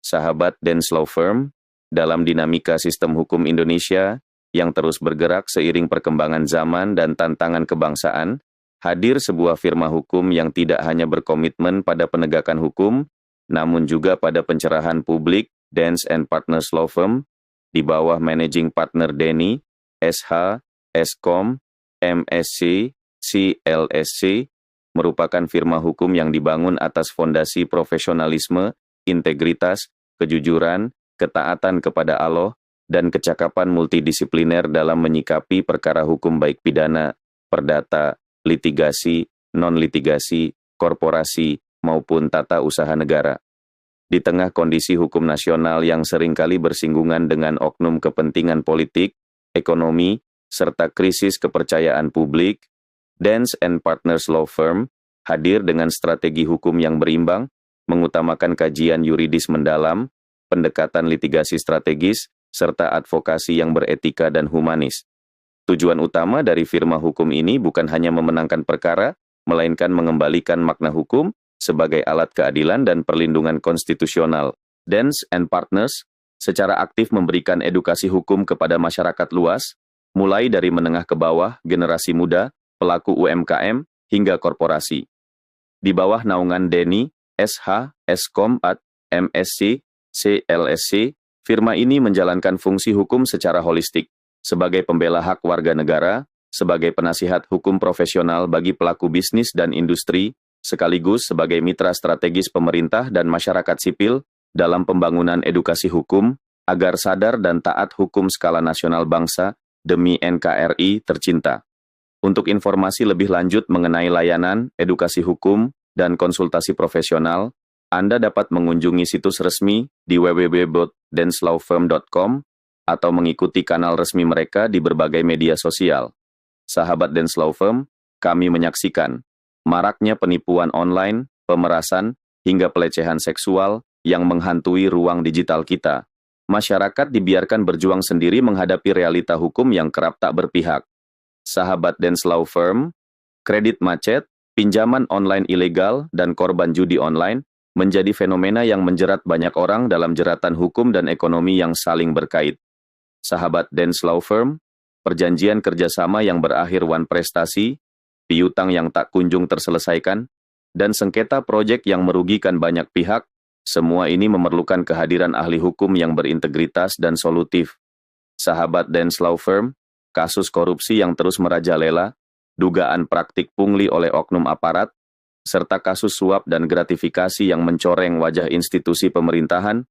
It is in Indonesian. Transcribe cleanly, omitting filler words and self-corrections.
Sahabat Dance Law Firm, dalam dinamika sistem hukum Indonesia yang terus bergerak seiring perkembangan zaman dan tantangan kebangsaan, hadir sebuah firma hukum yang tidak hanya berkomitmen pada penegakan hukum, namun juga pada pencerahan publik. Dance and Partners Law Firm, di bawah Managing Partner Denny, SH, Eskom, MSC, CLSC, merupakan firma hukum yang dibangun atas fondasi profesionalisme, integritas, kejujuran, ketaatan kepada Allah, dan kecakapan multidisipliner dalam menyikapi perkara hukum baik pidana, perdata, litigasi, non-litigasi, korporasi, maupun tata usaha negara. Di tengah kondisi hukum nasional yang seringkali bersinggungan dengan oknum kepentingan politik, ekonomi, serta krisis kepercayaan publik, Dance and Partners Law Firm hadir dengan strategi hukum yang berimbang, mengutamakan kajian yuridis mendalam, pendekatan litigasi strategis, serta advokasi yang beretika dan humanis. Tujuan utama dari firma hukum ini bukan hanya memenangkan perkara, melainkan mengembalikan makna hukum sebagai alat keadilan dan perlindungan konstitusional. Dance and Partners secara aktif memberikan edukasi hukum kepada masyarakat luas, mulai dari menengah ke bawah, generasi muda, pelaku UMKM, hingga korporasi. Di bawah naungan Denny, SH, Eskom, MSC, CLSC, firma ini menjalankan fungsi hukum secara holistik, sebagai pembela hak warga negara, sebagai penasihat hukum profesional bagi pelaku bisnis dan industri, sekaligus sebagai mitra strategis pemerintah dan masyarakat sipil dalam pembangunan edukasi hukum, agar sadar dan taat hukum skala nasional bangsa demi NKRI tercinta. Untuk informasi lebih lanjut mengenai layanan, edukasi hukum, dan konsultasi profesional, Anda dapat mengunjungi situs resmi di www.dancelawfirm.com atau mengikuti kanal resmi mereka di berbagai media sosial. Sahabat Dance Law Firm, kami menyaksikan maraknya penipuan online, pemerasan, hingga pelecehan seksual yang menghantui ruang digital kita. Masyarakat dibiarkan berjuang sendiri menghadapi realita hukum yang kerap tak berpihak. Sahabat Dance Law Firm, kredit macet, pinjaman online ilegal, dan korban judi online menjadi fenomena yang menjerat banyak orang dalam jeratan hukum dan ekonomi yang saling berkait. Sahabat Dance Law Firm, perjanjian kerjasama yang berakhir wan prestasi, piutang yang tak kunjung terselesaikan, dan sengketa proyek yang merugikan banyak pihak, semua ini memerlukan kehadiran ahli hukum yang berintegritas dan solutif. Sahabat Dance Law Firm, kasus korupsi yang terus merajalela, dugaan praktik pungli oleh oknum aparat, serta kasus suap dan gratifikasi yang mencoreng wajah institusi pemerintahan,